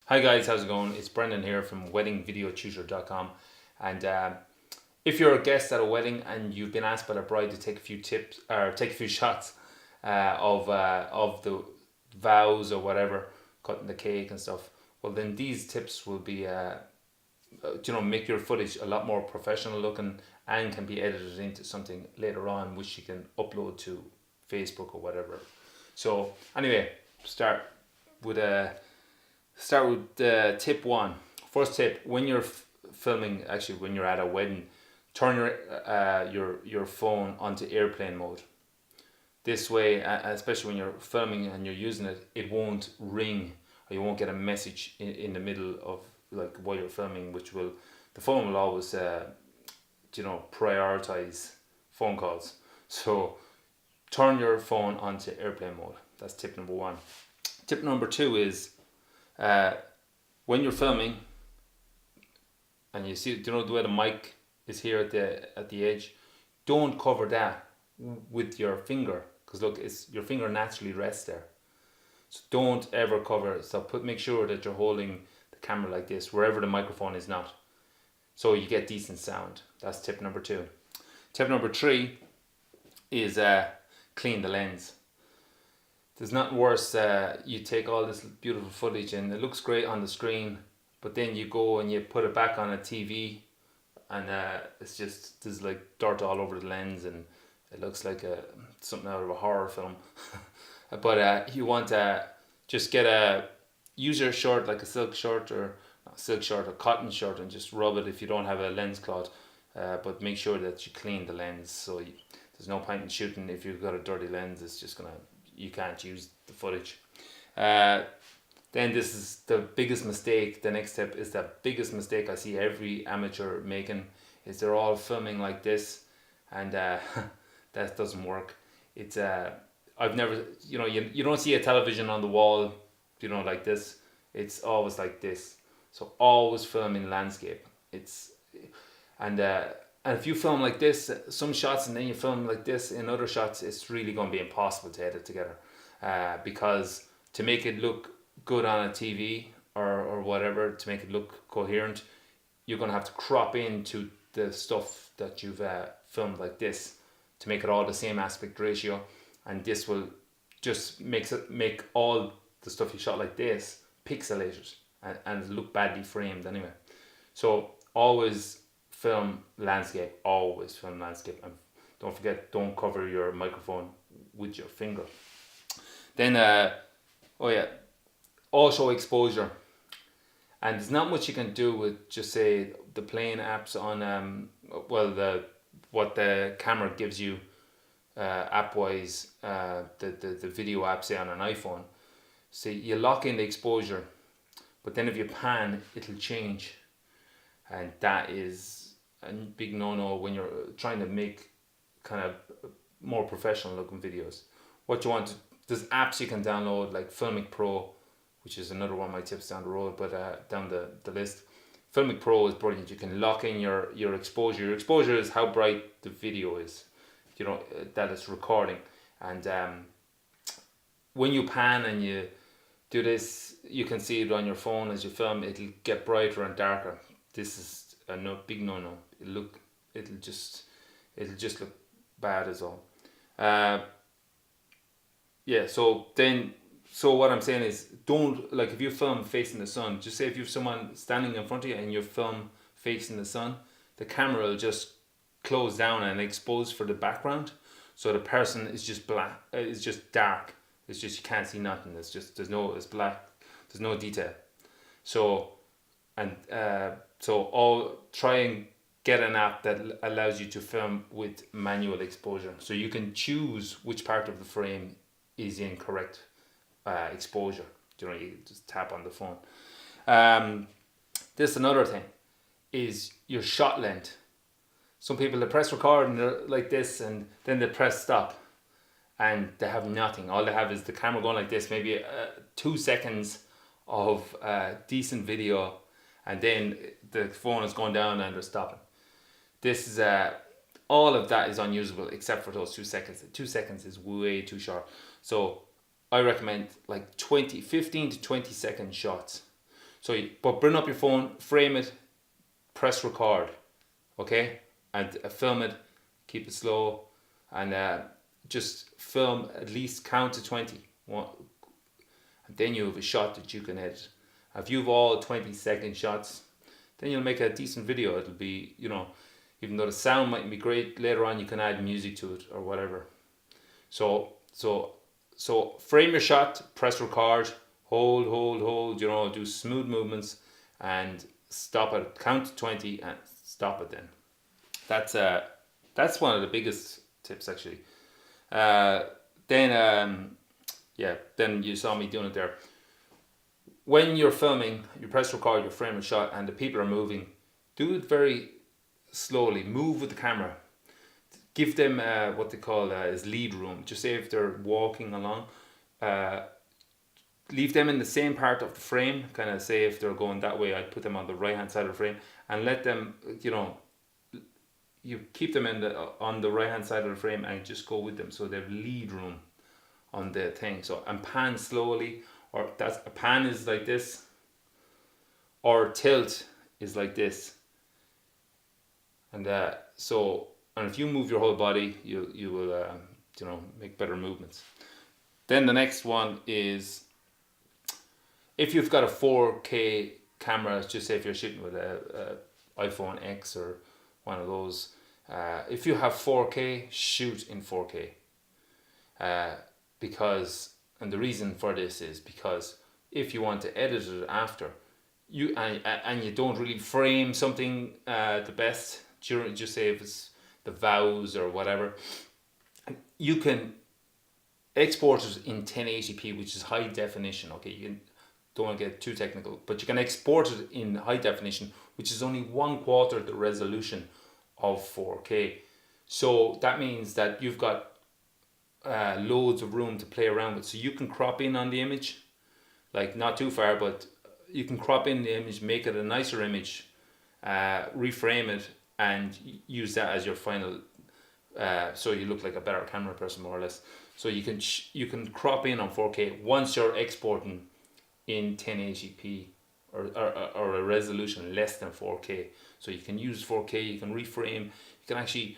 Hi guys, how's it going? It's Brendan here from WeddingVideoTutor.com, and if you're a guest at a wedding and you've been asked by the bride to take a few tips or take a few shots of the vows or whatever, cutting the cake and stuff, well then these tips will be make your footage a lot more professional looking and can be edited into something later on which you can upload to Facebook or whatever. So anyway, start with tip one. First tip: when you're filming, actually when you're at a wedding, turn your phone onto airplane mode. This way, especially when you're filming and you're using it, it won't ring or you won't get a message in the middle of like while you're filming, the phone will always prioritize phone calls. So turn your phone onto airplane mode. That's tip number one. Tip number two is when you're filming and you see, the way the mic is here at the edge, don't cover that with your finger, because look, your finger naturally rests there. So don't ever cover. So make sure that you're holding the camera like this wherever the microphone is not, so you get decent sound. That's tip number two. Tip number three is clean the lens. There's nothing worse. You take all this beautiful footage and it looks great on the screen, but then you go and you put it back on a TV and there's like dirt all over the lens and it looks like something out of a horror film. But you want to just use your shirt, like a silk shirt or not silk shirt, or cotton shirt, and just rub it if you don't have a lens cloth. But make sure that you clean the lens. So there's no point in shooting if you've got a dirty lens. It's just you can't use the footage. Then this is the biggest mistake. The next step is the biggest mistake I see every amateur making, is they're all filming like this, and that doesn't work. It's I've never, you don't see a television on the wall, like this. It's always like this. So always film in landscape. And if you film like this, some shots, and then you film like this in other shots, it's really going to be impossible to edit together. Because to make it look good on a TV or whatever, to make it look coherent, you're going to have to crop into the stuff that you've filmed like this to make it all the same aspect ratio. And this will just make all the stuff you shot like this pixelated and look badly framed anyway. So always film landscape, and don't forget, don't cover your microphone with your finger. Then also exposure. And there's not much you can do with just say the plain apps on what the camera gives you app wise, the video app, say on an iPhone. So you lock in the exposure, but then if you pan, it'll change, and that is a big no-no when you're trying to make kind of more professional looking videos. What you want, there's apps you can download like Filmic Pro, which is another one of my tips down the road, but down the list. Filmic Pro is brilliant. You can lock in your exposure. Your exposure is how bright the video is, that it's recording. And when you pan and you do this, you can see it on your phone as you film. It'll get brighter and darker. This is a big no-no. It'll just look bad as all. So what I'm saying is, don't, like, if you film facing the sun, just say if you have someone standing in front of you and you film facing the sun, the camera will just close down and expose for the background, so the person is just black. It's just dark. It's just, you can't see nothing. It's black. There's no detail. So try and get an app that allows you to film with manual exposure, so you can choose which part of the frame is in correct exposure. You just tap on the phone. This another thing is your shot length. Some people, they press record and they're like this, and then they press stop and they have nothing. All they have is the camera going like this, maybe 2 seconds of decent video, and then the phone is going down and they're stopping. This is all of that is unusable except for those 2 seconds. 2 seconds is way too short. So I recommend like 15 to 20 second shots. So, but bring up your phone, frame it, press record, okay, and film it, keep it slow, and just film at least count to 20. And then you have a shot that you can edit. If you have all 20-second shots, then you'll make a decent video. It'll be, even though the sound mightn't be great, later on you can add music to it or whatever. So frame your shot, press record, hold, do smooth movements, and stop it. Count to 20 and stop it. Then that's one of the biggest tips actually. Then you saw me doing it there. When you're filming, you press record, you frame a shot, and the people are moving. Do it very slowly. Move with the camera. Give them what they call is lead room. Just say if they're walking along, leave them in the same part of the frame. Kind of say if they're going that way, I'd put them on the right hand side of the frame, and let them, you keep them on the right hand side of the frame and just go with them. So they have lead room on the thing. So, and pan slowly, or a pan is like this, or tilt is like this. And and if you move your whole body, you will make better movements. Then the next one is, if you've got a 4K camera, just say if you're shooting with a iPhone X or one of those, if you have 4K, shoot in 4K. And the reason for this is because if you want to edit it after, you don't really frame something the best during, just say if it's the vows or whatever, you can export it in 1080p, which is high definition. Okay, don't want to get too technical, but you can export it in high definition, which is only 1/4 the resolution of 4K. So that means that you've got loads of room to play around with. So you can crop in on the image, like not too far, but you can crop in the image, make it a nicer image, reframe it, and use that as your final, so you look like a better camera person, more or less. So you can crop in on 4K once you're exporting in 1080p or a resolution less than 4K. So you can use 4K, you can reframe, you can actually,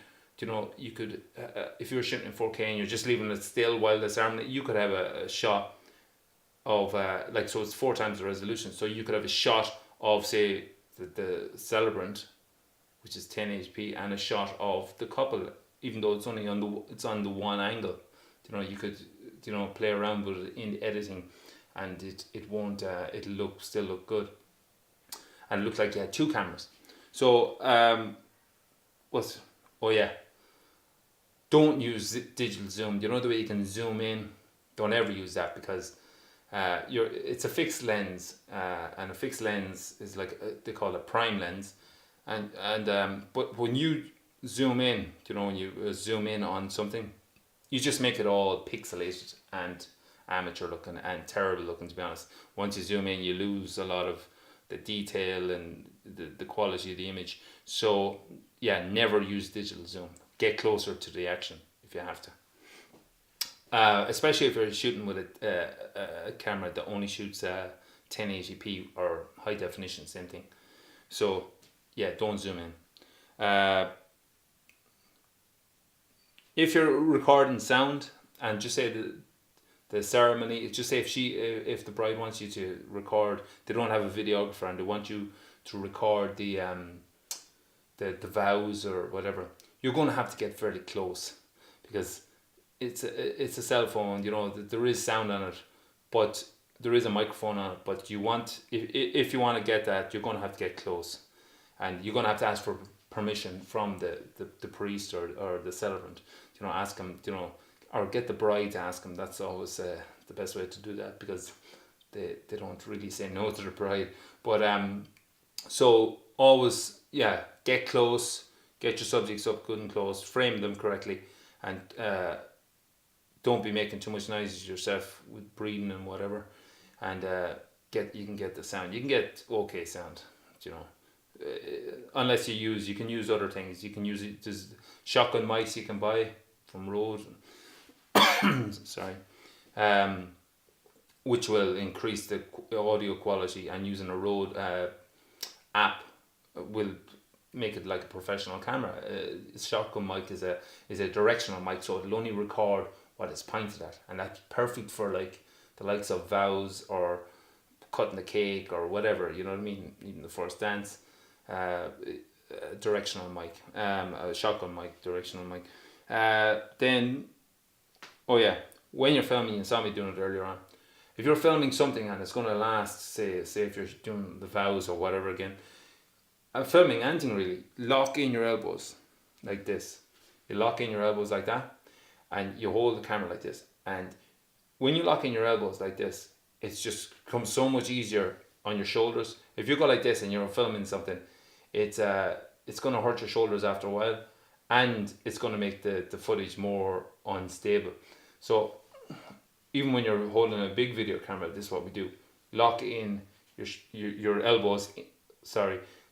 you could, if you're shooting in 4K and you're just leaving it still while disarming it, you could have a shot of, so it's 4 times the resolution. So you could have a shot of, say, the celebrant, which is 1080p, and a shot of the couple, even though it's only on the one angle. You could, play around with it in editing, and it won't, it'll still look good, and look like you had 2 cameras. So, don't use digital zoom. The way you can zoom in? Don't ever use that, because it's a fixed lens, and a fixed lens is like they call it prime lens, but when you zoom in, when you zoom in on something, you just make it all pixelated and amateur looking and terrible looking, to be honest. Once you zoom in, you lose a lot of the detail and the quality of the image. So yeah, never use digital zoom. Get closer to the action if you have to. Especially if you're shooting with a camera that only shoots 1080p or high definition, same thing. So yeah, don't zoom in. If you're recording sound, and just say the ceremony, just say if the bride wants you to record, they don't have a videographer and they want you to record the vows or whatever, you're going to have to get fairly close, because it's a cell phone. There is sound on it, but there is a microphone on it. But if you want to get that, you're going to have to get close, and you're going to have to ask for permission from the priest or the celebrant. Ask him, or get the bride to ask him. That's always the best way to do that, because they don't really say no to the bride. But so always, get close, get your subjects up good and close, frame them correctly, and don't be making too much noise yourself with breathing and whatever, and you can get the sound. You can get okay sound, unless you can use other things. You can use it. There's shotgun mics you can buy from Rode. Sorry. which will increase the audio quality, and using a Rode app will make it like a professional camera. Shotgun mic is a directional mic, so it'll only record what it's pointed at, and that's perfect for like the likes of vows or cutting the cake or whatever, you know what I mean, even the first dance. Directional mic, a shotgun mic, directional mic. Then, oh yeah, when you're filming, you saw me doing it earlier on. If you're filming something and it's going to last, say if you're doing the vows or whatever again, filming anything really, lock in your elbows like this. You lock in your elbows like that, and you hold the camera like this. And when you lock in your elbows like this, it's just becomes so much easier on your shoulders. If you go like this and you're filming something, it's going to hurt your shoulders after a while, and it's going to make the footage more unstable. So even when you're holding a big video camera, this is what we do: lock in your elbows.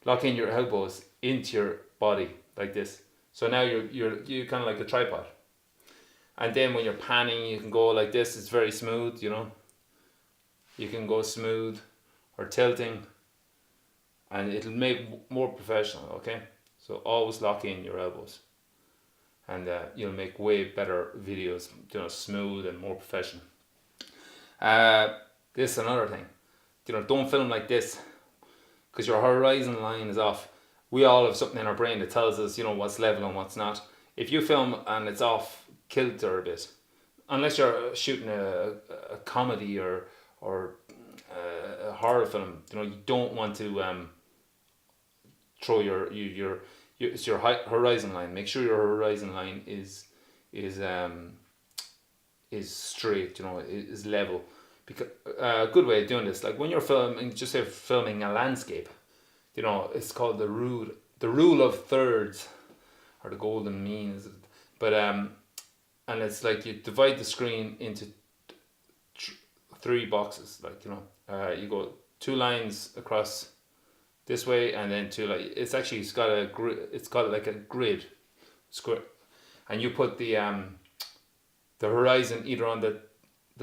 Lock in your elbows into your body like this. So now you're kind of like a tripod. And then when you're panning, you can go like this. It's very smooth, you know. You can go smooth or tilting, and it'll make more professional. Okay, so always lock in your elbows, and you'll make way better videos. You know, smooth and more professional. This is another thing. You know, don't film like this, because your horizon line is off. We all have something in our brain that tells us, you know, what's level and what's not. If you film and it's off kilter a bit, unless you're shooting a comedy or a horror film, you know, you don't want to throw your it's your horizon line. Make sure your horizon line is straight, you know, is level. Because a good way of doing this, like when you're filming, just say filming a landscape, you know, it's called the rule of thirds, or the golden mean, is it? But and it's like you divide the screen into three boxes, like, you know, you go 2 lines across this way, and then 2 like it's got a grid. It's got like a grid square, and you put the horizon either on the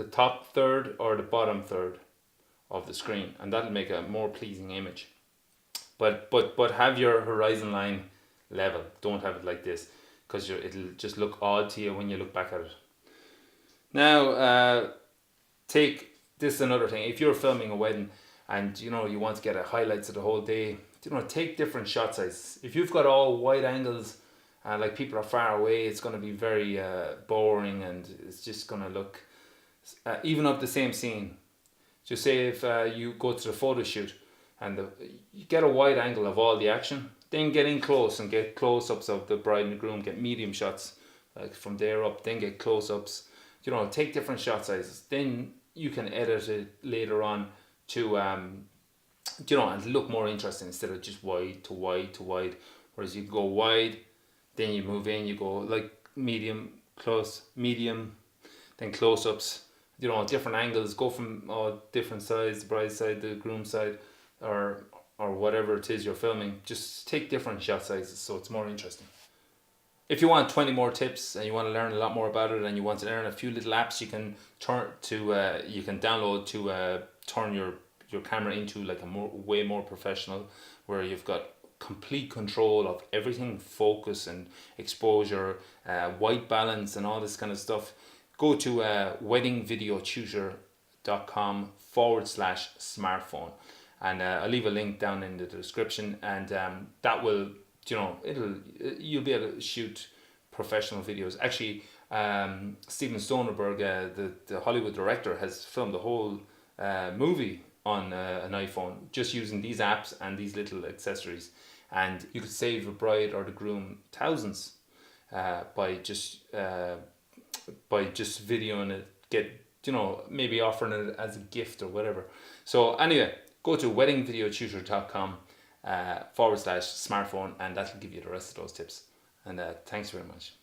top third or the bottom third of the screen, and that'll make a more pleasing image. But have your horizon line level. Don't have it like this, because it'll just look odd to you when you look back at it. Now, this is another thing. If you're filming a wedding and you know you want to get highlights of the whole day, you know, take different shot sizes. If you've got all wide angles, like people are far away, it's going to be very boring, and it's just going to look even of the same scene. Just say if you go to the photo shoot and you get a wide angle of all the action, then get in close and get close-ups of the bride and groom, get medium shots like from there up, then get close-ups. You know, take different shot sizes. Then you can edit it later on to you know, and look more interesting instead of just wide to wide to wide. Whereas you go wide, then you move in, you go like medium, close, medium, then close-ups. You know, different angles, go from different sides, the bride side, the groom side, or whatever it is you're filming. Just take different shot sizes so it's more interesting. If you want 20 more tips and you want to learn a lot more about it, and you want to learn a few little apps you can you can download to turn your camera into like a way more professional, where you've got complete control of everything, focus and exposure, white balance and all this kind of stuff, go to WeddingVideoTutor.com/smartphone, and I'll leave a link down in the description, and that will, you know, you'll be able to shoot professional videos. Actually, Steven Soderbergh, the Hollywood director, has filmed the whole movie on an iPhone just using these apps and these little accessories, and you could save the bride or the groom thousands by just videoing it, you know, maybe offering it as a gift or whatever. So anyway, go to WeddingVideoTutor.com /smartphone, and that'll give you the rest of those tips. And thanks very much.